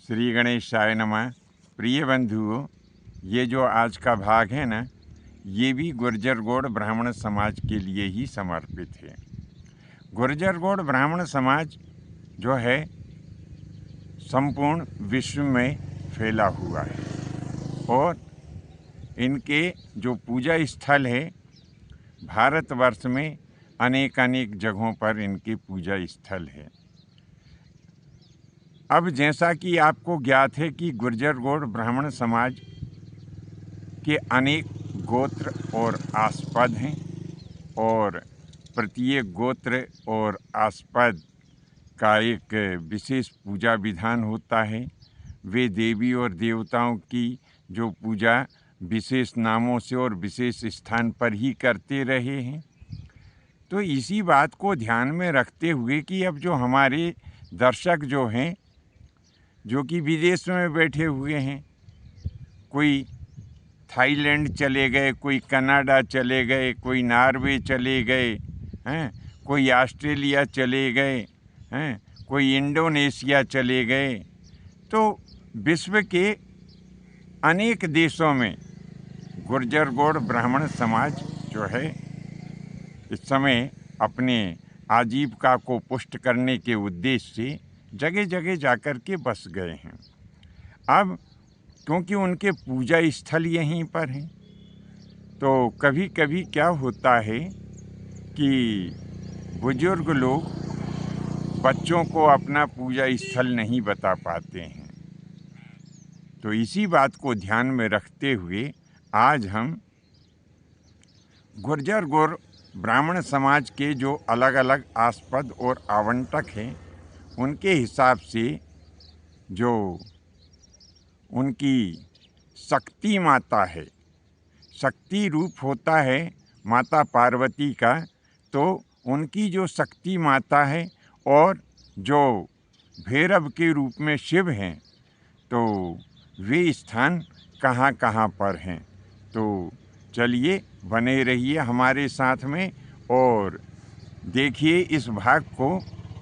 श्री गणेशाय नमः। प्रिय बंधुओं, ये जो आज का भाग है ना, ये भी गुर्जर गौड़ ब्राह्मण समाज के लिए ही समर्पित है। गुर्जर गौड़ ब्राह्मण समाज जो है संपूर्ण विश्व में फैला हुआ है और इनके जो पूजा स्थल है भारतवर्ष में अनेक जगहों पर इनके पूजा स्थल है। अब जैसा कि आपको ज्ञात है कि गुर्जर गौड़ ब्राह्मण समाज के अनेक गोत्र और आस्पद हैं और प्रत्येक गोत्र और आस्पद का एक विशेष पूजा विधान होता है। वे देवी और देवताओं की जो पूजा विशेष नामों से और विशेष स्थान पर ही करते रहे हैं। तो इसी बात को ध्यान में रखते हुए कि अब जो हमारे दर्शक जो हैं, जो कि विदेश में बैठे हुए हैं, कोई थाईलैंड चले गए, कोई कनाडा चले गए, कोई नॉर्वे चले गए हैं, कोई ऑस्ट्रेलिया चले गए हैं, कोई इंडोनेशिया चले गए। तो विश्व के अनेक देशों में गुर्जर गौड़ ब्राह्मण समाज जो है इस समय अपने आजीविका को पुष्ट करने के उद्देश्य से जगह जगह जाकर के बस गए हैं। अब क्योंकि उनके पूजा स्थल यहीं पर हैं, तो कभी कभी क्या होता है कि बुजुर्ग लोग बच्चों को अपना पूजा स्थल नहीं बता पाते हैं। तो इसी बात को ध्यान में रखते हुए आज हम गुर्जर गौड़ ब्राह्मण समाज के जो अलग अलग आस्पद और आवंटक हैं, उनके हिसाब से जो उनकी शक्ति माता है, शक्ति रूप होता है माता पार्वती का, तो उनकी जो शक्ति माता है और जो भैरव के रूप में शिव हैं, तो वे स्थान कहाँ कहाँ पर हैं। तो चलिए बने रहिए हमारे साथ में और देखिए इस भाग को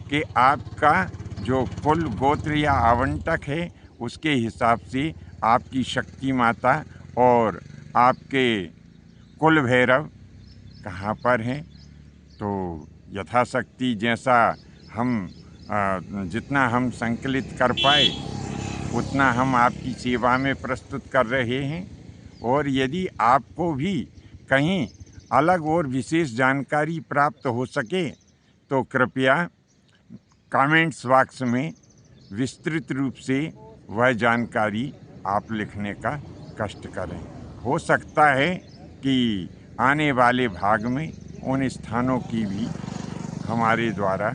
कि आपका जो कुल गोत्र या आवंटक है उसके हिसाब से आपकी शक्ति माता और आपके कुल भैरव कहाँ पर हैं। तो यथाशक्ति जैसा हम जितना हम संकलित कर पाए उतना हम आपकी सेवा में प्रस्तुत कर रहे हैं। और यदि आपको भी कहीं अलग और विशेष जानकारी प्राप्त हो सके तो कृपया कमेंट्स बॉक्स में विस्तृत रूप से वह जानकारी आप लिखने का कष्ट करें। हो सकता है कि आने वाले भाग में उन स्थानों की भी हमारे द्वारा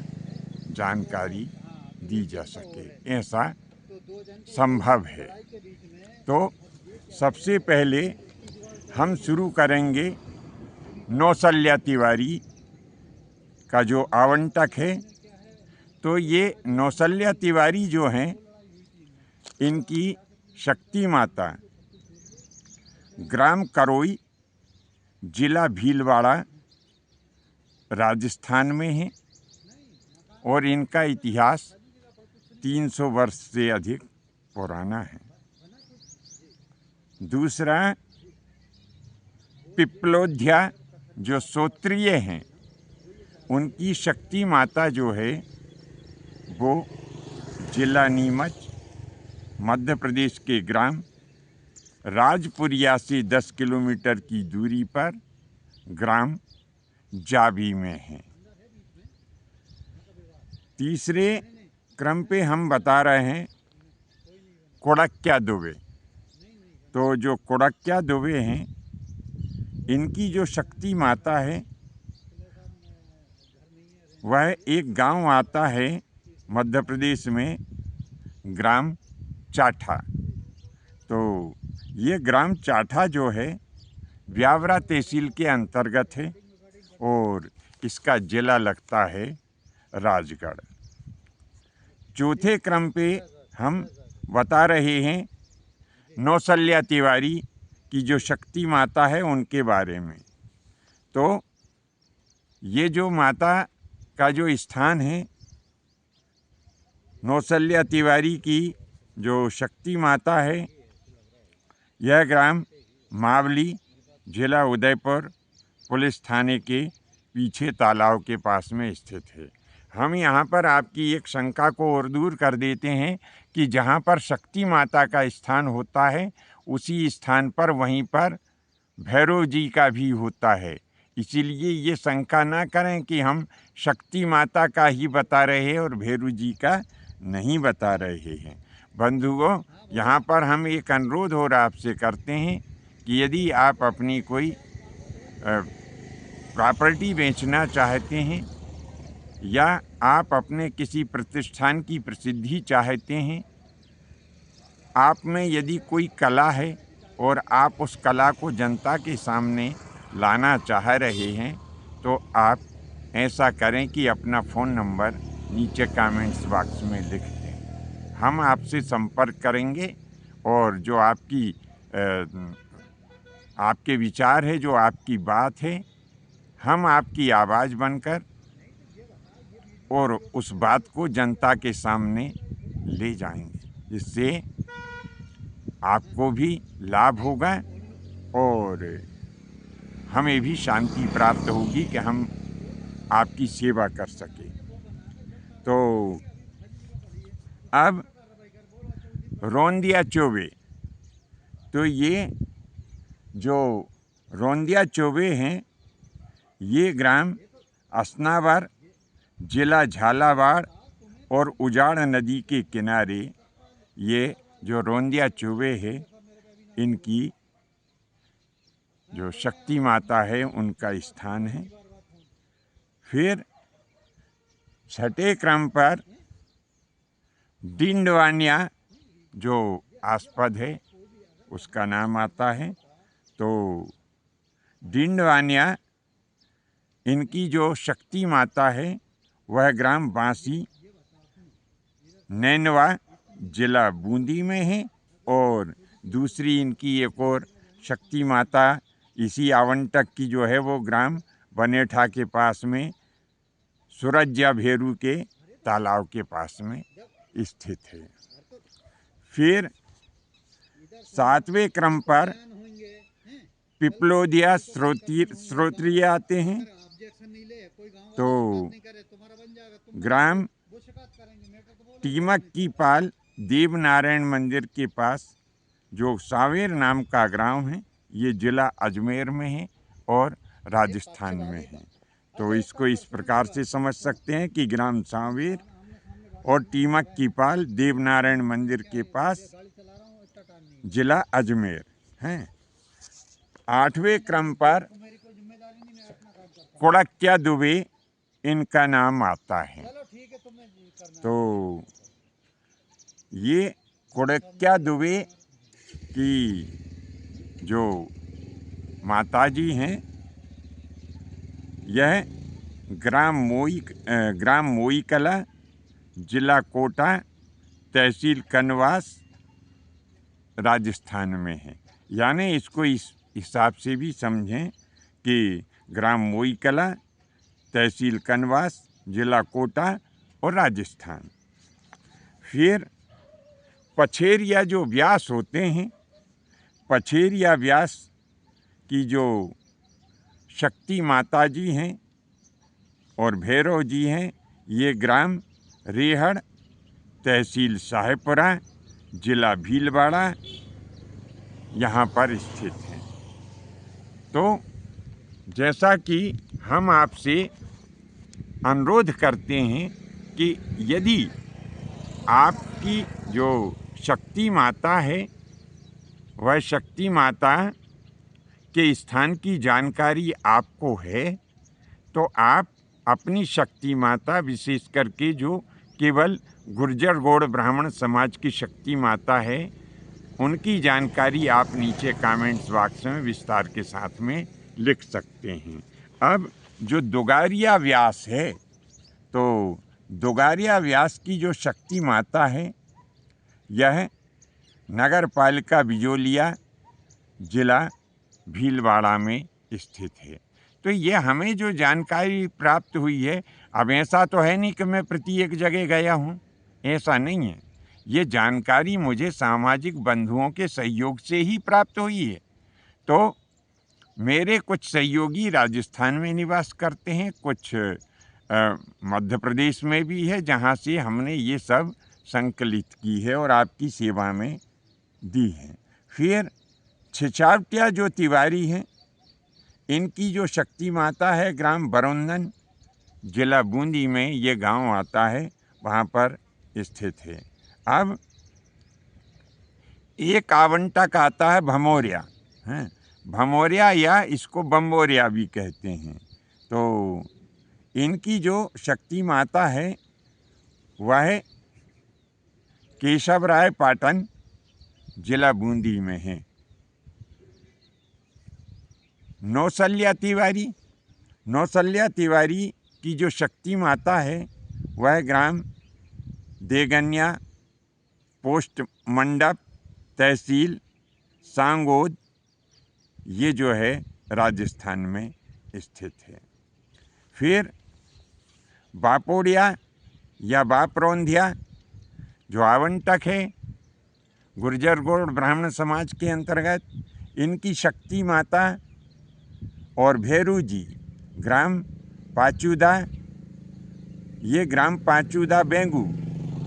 जानकारी दी जा सके, ऐसा संभव है। तो सबसे पहले हम शुरू करेंगे नौसल्या तिवारी का जो आवंटक है। तो ये नौसल्या तिवारी जो हैं, इनकी शक्ति माता ग्राम करोई, जिला भीलवाड़ा, राजस्थान में है और इनका इतिहास 300 वर्ष से अधिक पुराना है। दूसरा, पिपलोध्या जो श्रोत्रिय हैं, उनकी शक्ति माता जो है वो जिला नीमच, मध्य प्रदेश के ग्राम राजपुरिया से 10 किलोमीटर की दूरी पर ग्राम जाबी में है। तीसरे क्रम पे हम बता रहे हैं कोड़क्या दुबे। तो जो कोड़क्या दुबे हैं, इनकी जो शक्ति माता है वह एक गांव आता है मध्य प्रदेश में, ग्राम चाठा। तो ये ग्राम चाठा जो है ब्यावरा तहसील के अंतर्गत है और इसका जिला लगता है राजगढ़। चौथे क्रम पे हम बता रहे हैं नौसल्या तिवारी की जो शक्ति माता है उनके बारे में। तो ये जो माता का जो स्थान है, नौसल्या तिवारी की जो शक्ति माता है, यह ग्राम मावली, जिला उदयपुर, पुलिस थाने के पीछे तालाब के पास में स्थित है। हम यहाँ पर आपकी एक शंका को और दूर कर देते हैं कि जहाँ पर शक्ति माता का स्थान होता है उसी स्थान पर वहीं पर भैरव जी का भी होता है। इसीलिए ये शंका ना करें कि हम शक्ति माता का ही बता रहे हैं और भैरव जी का नहीं बता रहे हैं। बंधुओं, यहाँ पर हम एक अनुरोध और आपसे करते हैं कि यदि आप अपनी कोई प्रॉपर्टी बेचना चाहते हैं या आप अपने किसी प्रतिष्ठान की प्रसिद्धि चाहते हैं, आप में यदि कोई कला है और आप उस कला को जनता के सामने लाना चाह रहे हैं, तो आप ऐसा करें कि अपना फ़ोन नंबर नीचे कमेंट्स बॉक्स में लिख दें। हम आपसे संपर्क करेंगे और जो आपके विचार है, जो आपकी बात है, हम आपकी आवाज़ बनकर और उस बात को जनता के सामने ले जाएंगे, जिससे आपको भी लाभ होगा और हमें भी शांति प्राप्त होगी कि हम आपकी सेवा कर सकें। तो अब रौंदिया चौबे, तो ये जो रौंदिया चौबे हैं, ये ग्राम असनावर, जिला झालावाड़ और उजाड़ नदी के किनारे ये जो रौंदिया चौबे है, इनकी जो शक्ति माता है उनका स्थान है। फिर छठे क्रम पर डिंडवानिया जो आस्पद है उसका नाम आता है। तो डिंडवानिया, इनकी जो शक्ति माता है वह ग्राम बांसी, नैनवा, जिला बूंदी में है। और दूसरी इनकी एक और शक्ति माता इसी आवंटक की जो है वो ग्राम बनेठा के पास में सुरज्जा भेरू के तालाब के पास में स्थित है। फिर सातवें क्रम पर पिपलोदिया श्रोत्रिय आते हैं। तो ग्राम टीमक की पाल, देवनारायण मंदिर के पास जो सांवेर नाम का ग्राम है, ये जिला अजमेर में है और राजस्थान में है। तो इसको इस प्रकार से समझ सकते हैं कि ग्राम सांवेर और टीमक की पाल, देवनारायण मंदिर के पास, जिला अजमेर हैं। आठवें क्रम पर कुड़क्या दुबे इनका नाम आता है। तो ये कुड़क्या दुबे की जो माताजी हैं, यह ग्राम मोई कला, जिला कोटा, तहसील कनवास, राजस्थान में है। यानी इसको इस हिसाब से भी समझें कि ग्राम मोई कला, तहसील कनवास, जिला कोटा और राजस्थान। फिर पछेरिया जो व्यास होते हैं, पछेरिया व्यास की जो शक्ति माता जी हैं और भैरव जी हैं, ये ग्राम रेहड़, तहसील साहेबपुरा, जिला भीलवाड़ा, यहाँ पर स्थित हैं। तो जैसा कि हम आपसे अनुरोध करते हैं कि यदि आपकी जो शक्ति माता है, वह शक्ति माता के स्थान की जानकारी आपको है, तो आप अपनी शक्ति माता, विशेष करके जो केवल गुर्जर गौड़ ब्राह्मण समाज की शक्ति माता है, उनकी जानकारी आप नीचे कमेंट्स बॉक्स में विस्तार के साथ में लिख सकते हैं। अब जो दुगारिया व्यास है, तो दुगारिया व्यास की जो शक्ति माता है, यह नगर पालिका बिजोलिया, जिला भीलवाड़ा में स्थित है। तो ये हमें जो जानकारी प्राप्त हुई है, अब ऐसा तो है नहीं कि मैं प्रति एक जगह गया हूँ, ऐसा नहीं है। ये जानकारी मुझे सामाजिक बंधुओं के सहयोग से ही प्राप्त हुई है। तो मेरे कुछ सहयोगी राजस्थान में निवास करते हैं, कुछ मध्य प्रदेश में भी है, जहाँ से हमने ये सब संकलित की है और आपकी सेवा में दी है। फिर छिछावटिया जो तिवारी हैं, इनकी जो शक्ति माता है ग्राम बरौंदन, जिला बूंदी में ये गांव आता है, वहाँ पर स्थित है। अब एक आवंटक आता है भमोरिया, हैं, भमोरिया या इसको बम्बोरिया भी कहते हैं। तो इनकी जो शक्ति माता है वह केशव राय पाटन, जिला बूंदी में है। नौसल्या तिवारी, नौसल्या तिवारी की जो शक्ति माता है वह ग्राम देगन्या, पोस्ट मंडप, तहसील सांगोद, ये जो है राजस्थान में स्थित है। फिर बापोड़िया या बापरौंधिया जो आवंटक है गुर्जर गौड़ ब्राह्मण समाज के अंतर्गत, इनकी शक्ति माता और भैरू जी ग्राम पाचूदा, ये ग्राम पाचूदा बेंगू,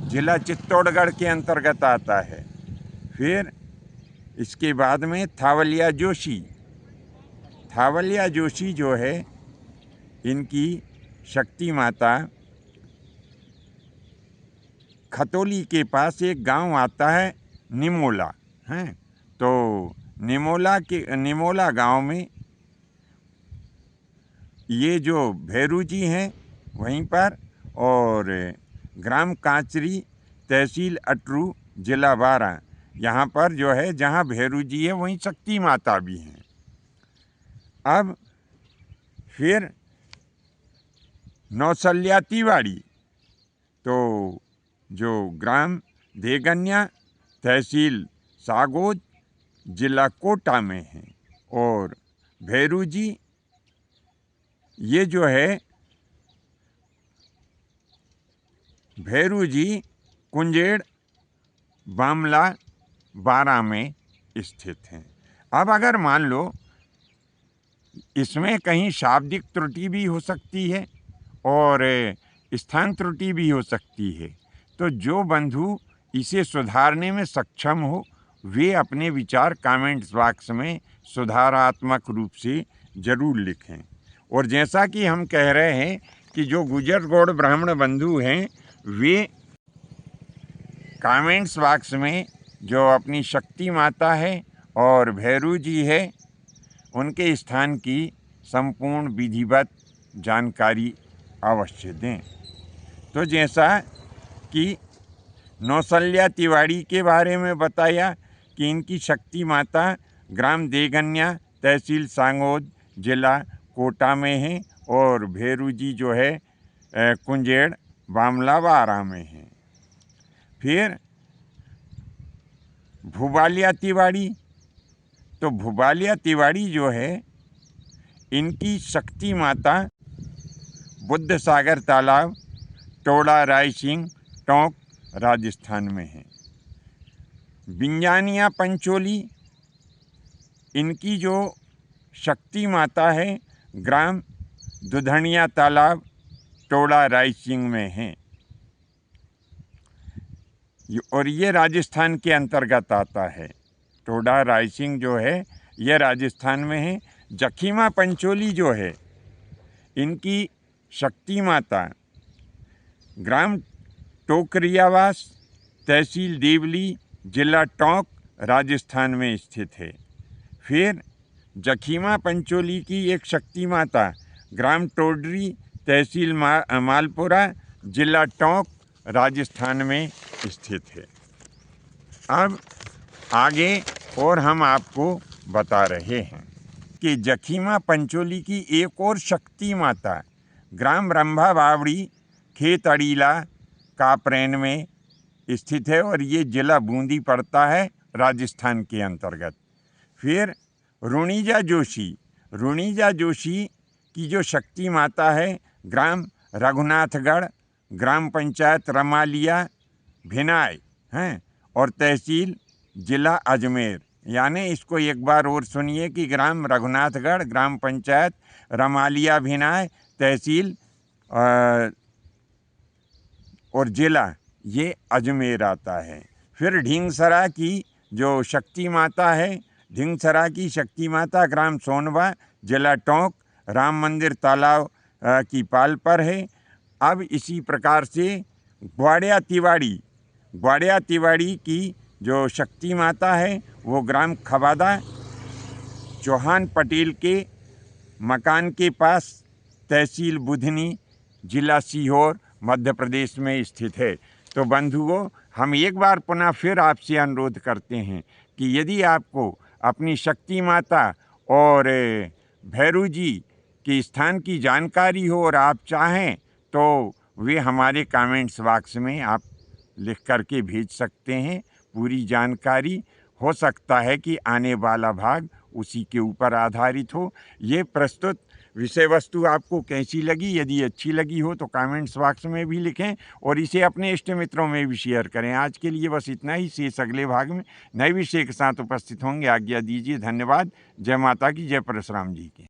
जिला चित्तौड़गढ़ के अंतर्गत आता है। फिर इसके बाद में थावलिया जोशी, थावलिया जोशी जो है इनकी शक्ति माता खतौली के पास एक गांव आता है निमोला, हैं। तो निमोला गांव में ये जो भैरू जी हैं वहीं पर, और ग्राम कांचरी, तहसील अटरू, जिला बारा, यहाँ पर जो है जहाँ भैरू जी है वहीं शक्ति माता भी हैं। अब फिर नौसल्या तिवारी, तो जो ग्राम देगन्या, तहसील सागोद, जिला कोटा में है, और भैरू जी ये जो है भैरू जी कुंजेड़ बामला बारा में स्थित हैं। अब अगर मान लो इसमें कहीं शाब्दिक त्रुटि भी हो सकती है और स्थान त्रुटि भी हो सकती है, तो जो बंधु इसे सुधारने में सक्षम हो वे अपने विचार कमेंट्स बॉक्स में सुधारात्मक रूप से ज़रूर लिखें। और जैसा कि हम कह रहे हैं कि जो गुर्जर गौड़ ब्राह्मण बंधु हैं वे कमेंट्स बॉक्स में जो अपनी शक्ति माता है और भैरू जी है उनके स्थान की संपूर्ण विधिवत जानकारी अवश्य दें। तो जैसा कि नौसल्या तिवारी के बारे में बताया कि इनकी शक्ति माता ग्राम देगन्या, तहसील सांगोद, जिला कोटा में है, और भैरू जी जो है कुंजेड़ बामला बारा में है। फिर भूबालिया तिवारी, तो भूबालिया तिवारी जो है इनकी शक्ति माता बुद्ध सागर तालाब, टोड़ा रायसिंह, टोंक, राजस्थान में है। बिंजानिया पंचोली, इनकी जो शक्ति माता है ग्राम दुधनिया तालाब, टोड़ा रायसिंह में है, और ये राजस्थान के अंतर्गत आता है। टोड़ा रायसिंह जो है ये राजस्थान में है। जखीमा पंचोली जो है इनकी शक्ति माता ग्राम टोकरियावास, तहसील देवली, जिला टोंक, राजस्थान में स्थित है। फिर जखीमा पंचोली की एक शक्ति माता ग्राम टोडरी, तहसील मालपुरा, जिला टोंक, राजस्थान में स्थित है। अब आगे और हम आपको बता रहे हैं कि जखीमा पंचोली की एक और शक्ति माता ग्राम रंभा बावड़ी, खेत अड़ीला, कापरेन में स्थित है, और ये जिला बूंदी पड़ता है, राजस्थान के अंतर्गत। फिर रुणीजा जोशी, रुणीजा जोशी की जो शक्ति माता है ग्राम रघुनाथगढ़, ग्राम पंचायत रमालिया, भिनाय, हैं, और तहसील जिला अजमेर। यानी इसको एक बार और सुनिए कि ग्राम रघुनाथगढ़, ग्राम पंचायत रमालिया भिनाय, तहसील और ज़िला ये अजमेर आता है। फिर ढींगसरा की जो शक्ति माता है, ढींगसरा की शक्ति माता ग्राम सोनवा, ज़िला टोंक, राम मंदिर तालाब की पाल पर है। अब इसी प्रकार से ग्वाड़िया तिवाड़ी की जो शक्ति माता है वो ग्राम खबादा, चौहान पटेल के मकान के पास, तहसील बुधनी, जिला सीहोर, मध्य प्रदेश में स्थित है। तो बंधुओं, हम एक बार पुनः फिर आपसे अनुरोध करते हैं कि यदि आपको अपनी शक्ति माता और भैरू जी के स्थान की जानकारी हो और आप चाहें तो वे हमारे कमेंट्स बॉक्स में आप लिख करके भेज सकते हैं। पूरी जानकारी हो सकता है कि आने वाला भाग उसी के ऊपर आधारित हो। ये प्रस्तुत विषय वस्तु आपको कैसी लगी? यदि अच्छी लगी हो तो कमेंट्स बॉक्स में भी लिखें और इसे अपने इष्ट मित्रों में भी शेयर करें। आज के लिए बस इतना ही। शेष अगले भाग में नए विषय के साथ उपस्थित होंगे। आज्ञा दीजिए। धन्यवाद। जय माता की, जय परशुराम जी की।